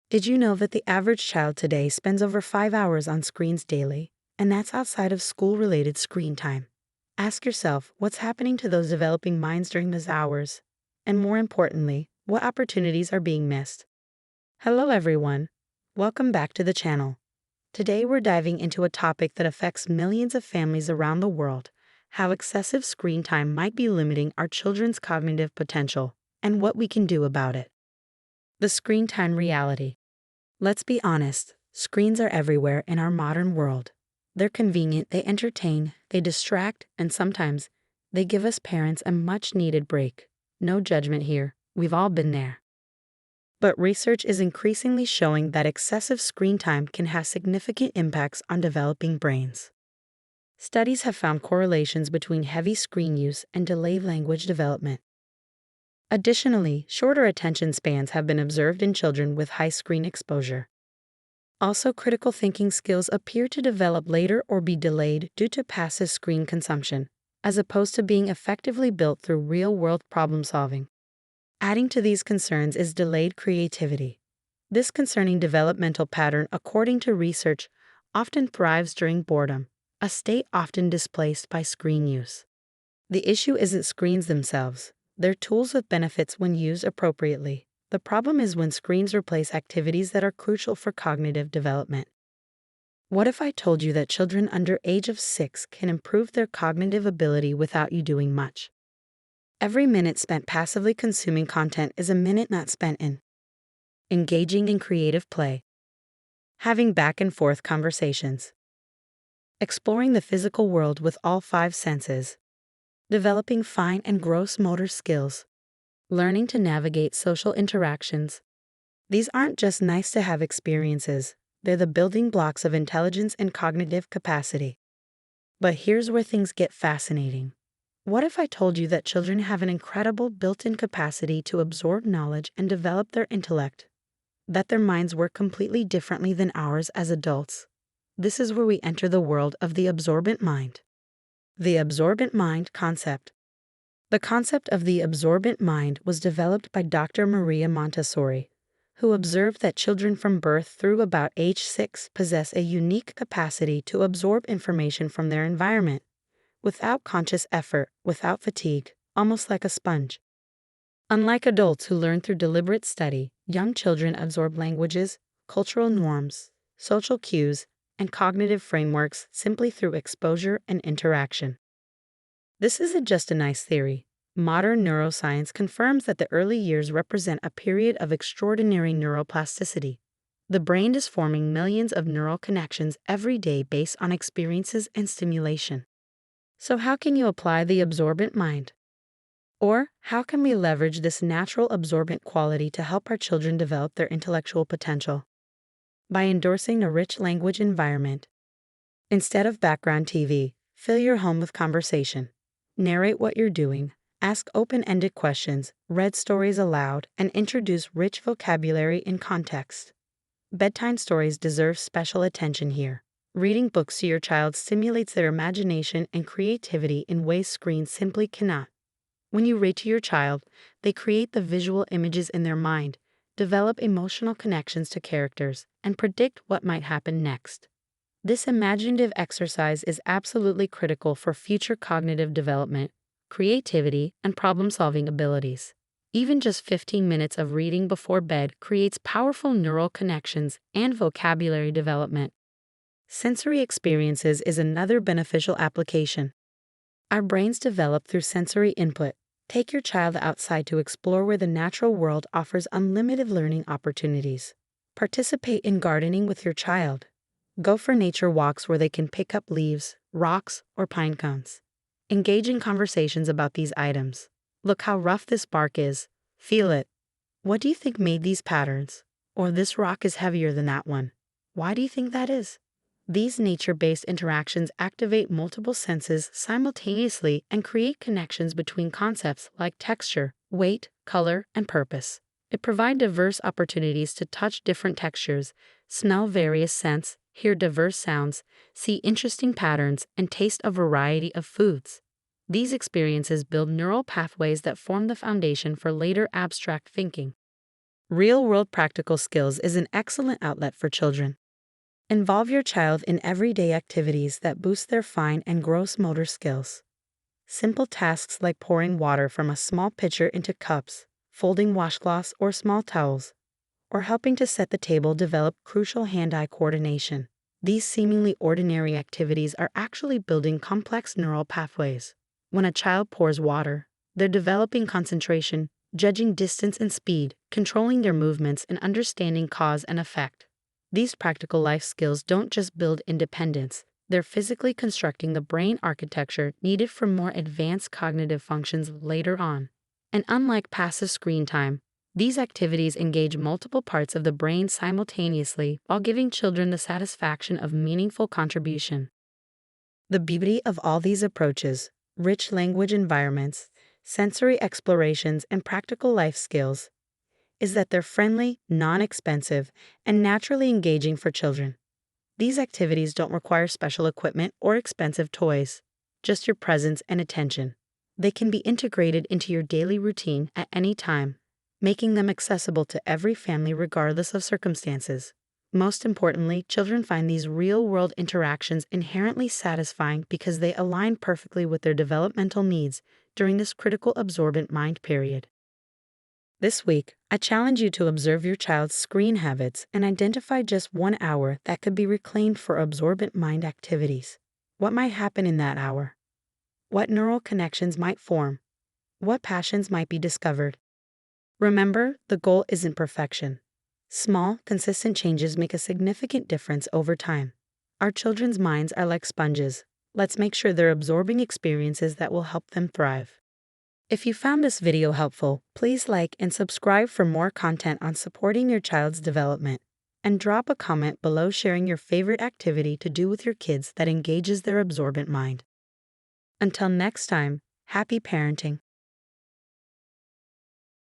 Did you know that the average child today spends over 5 hours on screens daily, and that's outside of school-related screen time? Ask yourself what's happening to those developing minds during those hours, and more importantly, what opportunities are being missed. Hello everyone, welcome back to the channel. Today we're diving into a topic that affects millions of families around the world, how excessive screen time might be limiting our children's cognitive potential, and what we can do about it. The screen time reality. Let's be honest, screens are everywhere in our modern world. They're convenient, they entertain, they distract, and sometimes they give us parents a much-needed break. No judgment here, we've all been there. But research is increasingly showing that excessive screen time can have significant impacts on developing brains. Studies have found correlations between heavy screen use and delayed language development. Additionally, shorter attention spans have been observed in children with high screen exposure. Also, critical thinking skills appear to develop later or be delayed due to passive screen consumption, as opposed to being effectively built through real-world problem solving. Adding to these concerns is delayed creativity. This concerning developmental pattern, according to research, often thrives during boredom, a state often displaced by screen use. The issue isn't screens themselves. They're tools with benefits when used appropriately. The problem is when screens replace activities that are crucial for cognitive development. What if I told you that children under age of 6 can improve their cognitive ability without you doing much? Every minute spent passively consuming content is a minute not spent in engaging in creative play, having back and forth conversations, exploring the physical world with all 5 senses, developing fine and gross motor skills, learning to navigate social interactions. These aren't just nice-to-have experiences, they're the building blocks of intelligence and cognitive capacity. But here's where things get fascinating. What if I told you that children have an incredible built-in capacity to absorb knowledge and develop their intellect? That their minds work completely differently than ours as adults? This is where we enter the world of the absorbent mind. The absorbent mind concept. The concept of the absorbent mind was developed by Dr. Maria Montessori, who observed that children from birth through about age 6 possess a unique capacity to absorb information from their environment, without conscious effort, without fatigue, almost like a sponge. Unlike adults who learn through deliberate study, young children absorb languages, cultural norms, social cues, and cognitive frameworks simply through exposure and interaction. This isn't just a nice theory. Modern neuroscience confirms that the early years represent a period of extraordinary neuroplasticity. The brain is forming millions of neural connections every day based on experiences and stimulation. So how can you apply the absorbent mind? Or how can we leverage this natural absorbent quality to help our children develop their intellectual potential? By endorsing a rich language environment. Instead of background TV, fill your home with conversation. Narrate what you're doing, ask open-ended questions, read stories aloud, and introduce rich vocabulary in context. Bedtime stories deserve special attention here. Reading books to your child stimulates their imagination and creativity in ways screens simply cannot. When you read to your child, they create the visual images in their mind, develop emotional connections to characters, and predict what might happen next. This imaginative exercise is absolutely critical for future cognitive development, creativity, and problem-solving abilities. Even just 15 minutes of reading before bed creates powerful neural connections and vocabulary development. Sensory experiences is another beneficial application. Our brains develop through sensory input. Take your child outside to explore where the natural world offers unlimited learning opportunities. Participate in gardening with your child. Go for nature walks where they can pick up leaves, rocks, or pine cones. Engage in conversations about these items. Look how rough this bark is. Feel it. What do you think made these patterns? Or this rock is heavier than that one. Why do you think that is? These nature-based interactions activate multiple senses simultaneously and create connections between concepts like texture, weight, color, and purpose. It provides diverse opportunities to touch different textures, smell various scents, hear diverse sounds, see interesting patterns, and taste a variety of foods. These experiences build neural pathways that form the foundation for later abstract thinking. Real-world practical skills is an excellent outlet for children. Involve your child in everyday activities that boost their fine and gross motor skills. Simple tasks like pouring water from a small pitcher into cups, folding washcloths or small towels, or helping to set the table develop crucial hand-eye coordination. These seemingly ordinary activities are actually building complex neural pathways. When a child pours water, they're developing concentration, judging distance and speed, controlling their movements, and understanding cause and effect. These practical life skills don't just build independence, they're physically constructing the brain architecture needed for more advanced cognitive functions later on. And unlike passive screen time, these activities engage multiple parts of the brain simultaneously while giving children the satisfaction of meaningful contribution. The beauty of all these approaches, rich language environments, sensory explorations, and practical life skills, is that they're friendly, non-expensive, and naturally engaging for children. These activities don't require special equipment or expensive toys, just your presence and attention. They can be integrated into your daily routine at any time, making them accessible to every family regardless of circumstances. Most importantly, children find these real-world interactions inherently satisfying because they align perfectly with their developmental needs during this critical absorbent mind period. This week, I challenge you to observe your child's screen habits and identify just 1 hour that could be reclaimed for absorbent mind activities. What might happen in that hour? What neural connections might form? What passions might be discovered? Remember, the goal isn't perfection. Small, consistent changes make a significant difference over time. Our children's minds are like sponges. Let's make sure they're absorbing experiences that will help them thrive. If you found this video helpful, please like and subscribe for more content on supporting your child's development. And drop a comment below sharing your favorite activity to do with your kids that engages their absorbent mind. Until next time, happy parenting.